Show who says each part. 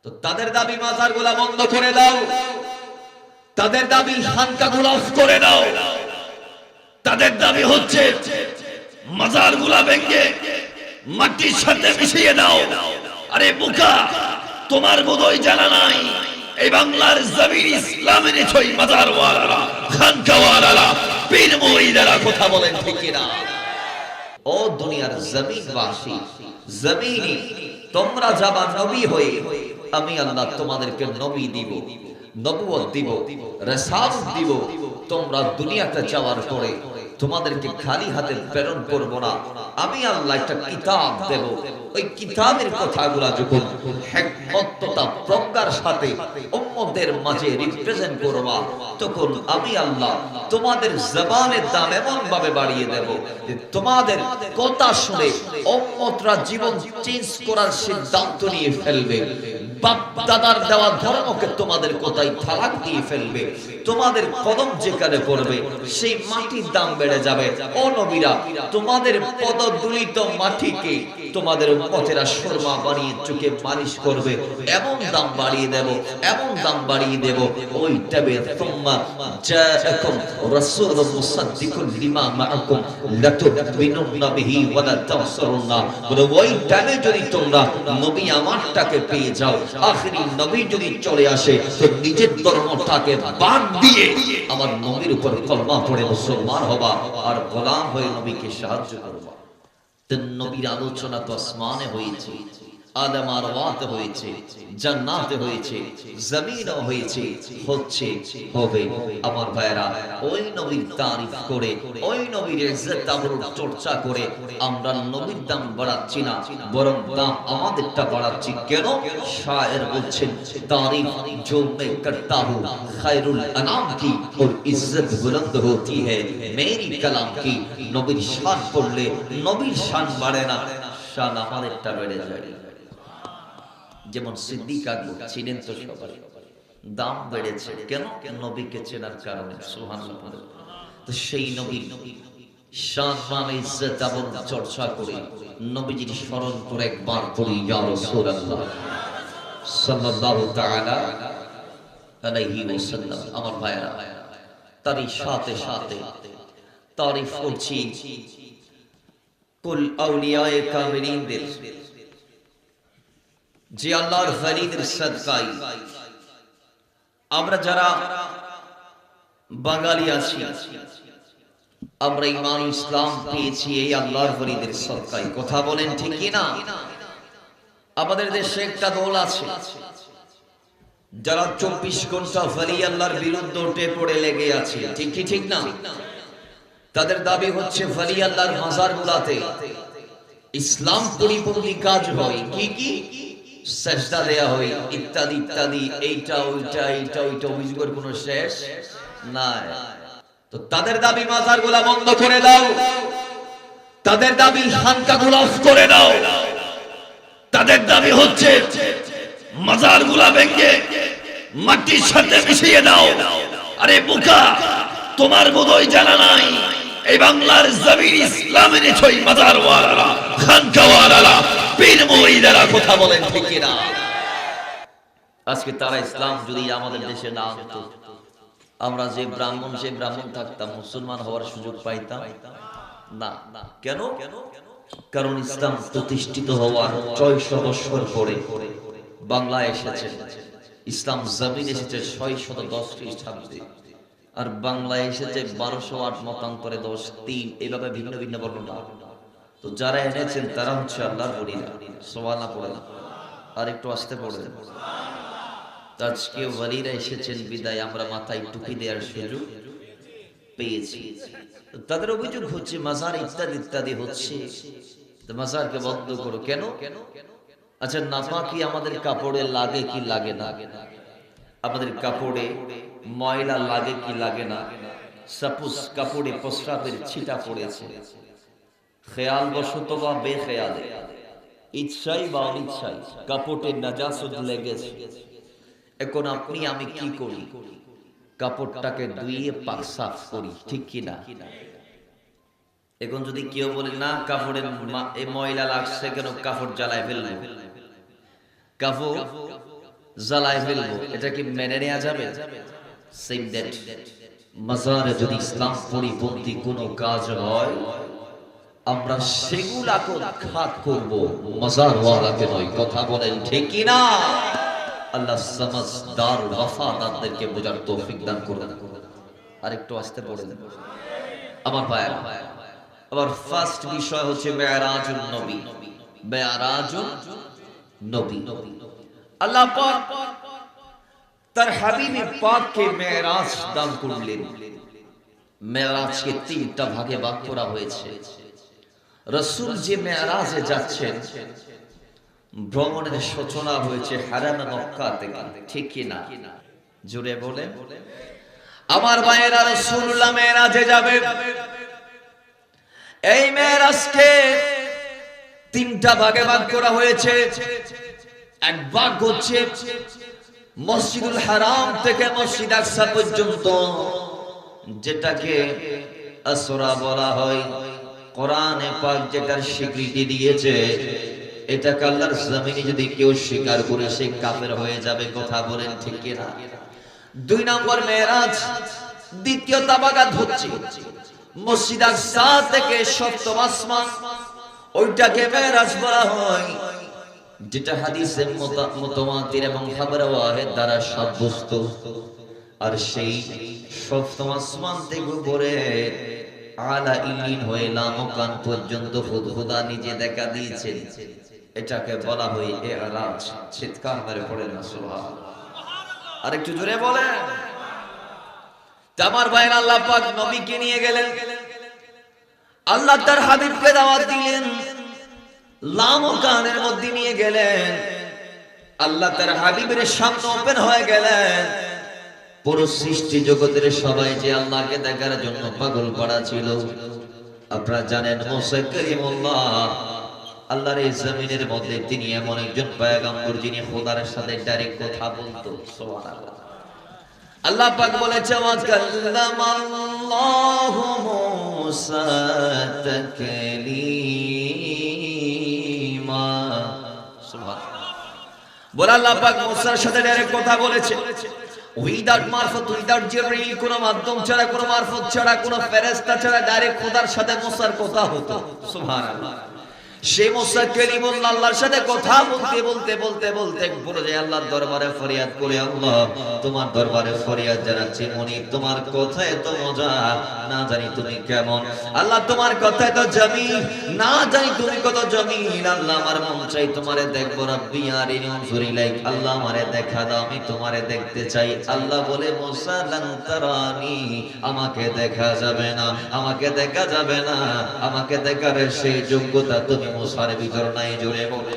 Speaker 1: তো তাদের দাবি মাজারগুলা বন্ধ করে দাও, তাদের দাবি খানকাগুলা অফ করে দাও, তাদের দাবি হচ্ছে মাজারগুলা ভেঙে মাটির সাথে মিশিয়ে দাও। আরে বোকা, তোমার বোধহয় জানা নাই এই বাংলার জমিন ইসলাম এনেছই মাজারওয়ালারা, খানকাওয়ালারা, পীর মুরিদারা। কথা বলেন ঠিক কিনা? ও দুনিয়ার জমিনবাসী, জমিনে তোমরা যাবা নবী হয়ে, আমি আল্লাহ তোমাদেরকে নবী দিব, নবুয়ত দিব, রিসালাত দিব। তোমরা দুনিয়াতে যাওয়ার পরে তোমাদেরকে খালি হাতে প্রেরণ করব না। আমি আল্লাহ একটা কিতাব দেব। ওই কিতাবের কথাগুলো যখন হিকমত তথা প্রজ্ঞার সাথে উম্মতের মাঝে রিপ্রেজেন্ট করবা, তখন আমি আল্লাহ তোমাদের জবানের দাম এমন ভাবে বাড়িয়ে দেব যে তোমাদের কথা শুনে উম্মতরা জীবন চেঞ্জ করার সিদ্ধান্ত নিয়ে ফেলবে। বাপ দাদার দেওয়া ধর্মকে তোমাদের কথাই তালাক দিয়ে ফেলবে। তোমাদের কদম যেখানে পড়বে সেই মাটির দাম বেড়ে যাবে। ও নবীরা, তোমাদের পদদুলিত মাটিকে তোমাদের উম্মতেরা সুরমা বানিয়ে চোখে মালিশ করবে। এমন দাম বাড়িয়ে দেব, এমন দাম বাড়িয়ে দেব। ওই টাইমে সুম্মা জাআকুম রাসূলুম মুসাদ্দিকুন লিমা মাআকুম লাতুমিনুন্না বিহি ওয়া লা তানসুরুন্না। বলে ওই টাইমে যদি তোমরা নবী আমারটাকে পেয়ে যাও, আখেরি নবী যদি চলে আসে, তো নিজের ধর্মটাকে বাদ দিয়ে আমার নবীর উপর কলমা পড়ে মুসলমান হবা আর গোলাম হয়ে নবীকে সাহায্য করবা। নবীর আলোচনা তো আসমানে হয়েছে, আদম আর ওয়াতে হয়েছে, জান্নাতে হয়েছে, জমিনও হয়েছে, হচ্ছে, হবে। আমার ভাইরা, ওই নবীর তারিফ করে, ওই নবীর ইজ্জত আবরুর চর্চা করে আমরা নবীর দাম বাড়াচ্ছি না, বরং দাম আমাদেরটা বাড়াচ্ছি। কেন? শায়ের বলছেন, তারিফ जो मैं करता हूँ खैरुल अनाम की और इज्जत बुलंद होती है मेरी कलाम की। নবীর শান পড়লে নবীর শান বাড়ে না, শান আমাদেরটা বেড়ে যায়। যেমন সিদ্দিক আকবর ছিলেন তো সবাই, দাম বেড়েছে কেন? নবীকে চেনার কারণে। সুবহানাল্লাহ। তো সেই নবীর শান মান ইজ্জত এবং চর্চা করে নবীজির স্মরণ করে একবার পড়ি, ইয়া রাসূলুল্লাহ সাল্লাল্লাহু তাআলা আলাইহি ওয়াসাল্লাম। আমার ভাইরা, তারই সাথে সাথে তারিফ করছি কুল আউলিয়ায়ে কামিলিনদের, যে আল্লাহর ওলিদের সাদকায় আমরা যারা বাঙালি আছি, আমরা ঈমান ইসলাম পেয়েছি এই আল্লাহর ওলিদের সাদকায়। কথা বলেন ঠিক কি না? আমাদের দেশে একটা দল আছে যারা 24 ঘন্টা ওলি আল্লাহর বিরুদ্ধে উঠে পড়ে লেগে আছে। ঠিক কি ঠিক না? তাদের দাবি হচ্ছে ওলি আল্লাহর মাজারগুলোতে ইসলাম পরিপন্থী কাজ হয়। কি কি? সেজদা দেয়া হয়, ইত্যাদি ইত্যাদি, এইটা ওইটা, এইটা ওইটা, অভিযোগের কোনো শেষ নাই। তো তাদের দাবি মাজারগুলা বন্ধ করে দাও, তাদের দাবি খানকাগুলা অফ করে দাও, তাদের দাবি হচ্ছে মাজারগুলা ভেঙে মাটির সাথে মিশিয়ে দাও। আরে বোকা, তোমার বোধহয় জানা নাই এই বাংলার জমিন ইসলাম এনেছই মাজারওয়ালারা, খানকাওয়ালারা, পীর মুরিদারা। কথা বলেন ঠিক কিনা? আজকে তারা ইসলাম যদি আমাদের দেশে না আনতো, আমরা যে ব্রাহ্মণ সে ব্রাহ্মণ থাকতাম, মুসলমান হওয়ার সুযোগ পাইতাম না। কেন? কারণ ইসলাম প্রতিষ্ঠিত হওয়ার 600 বছর পরে বাংলায় এসেছে। ইসলাম জমিন এসেছে 610 খ্রিস্টাব্দে, আর বাংলায় এসেছে 1208 মতান্তরে 10-3, এইভাবে ভিন্ন ভিন্ন বর্ণনা। তো যারা এনেছেন তারা হচ্ছে আল্লাহর ওলিরা। সুবহানাল্লাহ পড়ে না, আর একটু আসতে পড়ে। আজকে ওলিরা এসেছেন বিদায় আমরা মাথায় টুপি দেওয়ার সুযোগ পেয়েছি। তাদের অভিযোগ হচ্ছে মাজার ইত্যাদি ইত্যাদি হচ্ছে, তো মাজারকে বন্ধ করো। কেন? আচ্ছা, নাপাকি আমাদের কাপড়ে লাগে কি লাগে না? আমাদের কাপড়ে ময়লা লাগে কি লাগে না? সাপোজ কাপড়ে প্রস্রাবের ছিটা পড়েছে, খেয়াল বশত বা বেখেয়ালে, ইচ্ছাই বা অনিচ্ছাই কাপড়ে নাজাসত লেগেছে। এখন আপনি আমি কি করি? কাপড়টাকে ধুইয়ে পাক সাফ করি, ঠিক কি না? এখন যদি কেউ বলে না কাপড়ের ময়লা লাগছে কেন, কাপড় জ্বালায় ফেলবো, কাপড় জ্বালায় ফেলবো, এটা কি মেনে নেওয়া যাবে? সেম দ্যাট মাজারে যদি ইসলাম পরিপন্থী কোনো কাজ হয়, আমরা সেগুলাকে ঘাত করব, মাজার ওয়ালাকে নয়। কথা বলেন ঠিক কি না? আল্লাহ সমজদার ওয়াফাদারদেরকে বোঝার তৌফিক দান করুন। আরেকটু আসতে পড়েন আমার ভাইরা। আবার ফার্স্ট বিষয় হচ্ছে মেরাজুন নবী। মেরাজুন নবী, আল্লাহ পাক তার হাবিবে পাককে মেরাজ দান করলেন। মেরাজকে তিনটা ভাগে ভাগ করা হয়েছে। রাসূল যে মেরাজে যাচ্ছেন, ভ্রমণের সূচনা হয়েছে হারামে মক্কা থেকে, ঠিক কি না? জোরে বলে আমার ভাইয়েরা, রাসূলুল্লাহ মেরাজে যাবে। এই মেরাজকে তিনটা ভাগে ভাগ করা হয়েছে। এক ভাগ হচ্ছে মসজিদুল হারাম থেকে মসজিদ আকসা পর্যন্ত, যেটাকে আসরা বলা হয়। কোরআনে পাক যেটার স্বীকৃতি দিয়েছে, এটাকে আল্লাহর জমিনে যদি কেউ স্বীকার করে সে কাফের হয়ে যাবে। কথা বলেন ঠিক কি না? দুই নম্বর মেরাজ, দ্বিতীয় তাবাকাত হচ্ছে মসজিদ আকসা থেকে সপ্তম আসমান, ওইটাকে মেরাজ বলা হয়, যেটা হাদিসে মুতাওয়াতির এবং খবরে ওয়াহিদ দ্বারা সাব্যস্ত। আর সেই সপ্তম আসমান থেকে উপরে আলা ইলিন হয়ে লামকান পর্যন্ত খুদা নিজে দেখা দিয়েছেন, এটাকে বলা হয় ইরাজ। চিৎকার মেরে পড়েন না সুবহানাল্লাহ। আরেকটু জোরে বলেন। আমার ভাইরা, আল্লাহ পাক নবীকে নিয়ে গেলেন, আল্লাহ তার হাবিবকে দাওয়াত দিলেন, লামকানের মধ্যে নিয়ে গেলেন। আল্লাহ তার হাবিবের সামনে ওপেন হয়ে গেলেন। পুরো সৃষ্টি জগতের সবাই যে আল্লাহকে দেখার জন্য পাগল পড়া ছিল। আপনারা জানেন মুসা কালিমুল্লাহ আল্লাহর এই জমিনের মধ্যে তিনি এমন একজন পয়গম্বর যিনি খোদার সাথে ডাইরেক্ট কথা বলতো। সুবহানাল্লাহ। আল্লাহ পাক বলেছে, ওয়া কাল্লামাল্লাহু মুসা তাকলিমা। সুবহানাল্লাহ। বলে আল্লাহ পাক মুসার সাথে ডাইরেক্ট কথা বলেছে, উইদাউট মারফত, উইদাউট জিবরিল, কোন মাধ্যম ছাড়া, কোন মারফত ছাড়া, কোন ফেরেশতা ছাড়া ডাইরেক্ট খোদার সাথে মুসার কথা হতো। সুবহানাল্লাহ। সেই মুসা কালিমুল্লাহ আল্লাহর সাথে কথা বলতে বলতে বলতে বলতে বলে যে আল্লাহর দরবারে ফরিয়াদ করে, আল্লাহ তোমার দরবারে ফরিয়াদ জানাচ্ছি, মনি তোমার কথা এত মজা, না জানি তুমি কেমন। আল্লাহ তোমার কথা এত জমিল, না জানি তুমি কত জমিল। আল্লাহ আমার মন চাই তোমারে দেখবো। রব্বি আরিনি উনজুর ইলাইক, আল্লাহ আমারে দেখা দাও, আমি তোমারে দেখতে চাই। আল্লাহ বলে, মুসা লান তারানি, আমাকে দেখা যাবে না, আমাকে দেখা যাবে না, আমাকে দেখার সেই যোগ্যতা তুমি মুসার ভিতর নাই। জোরে বলে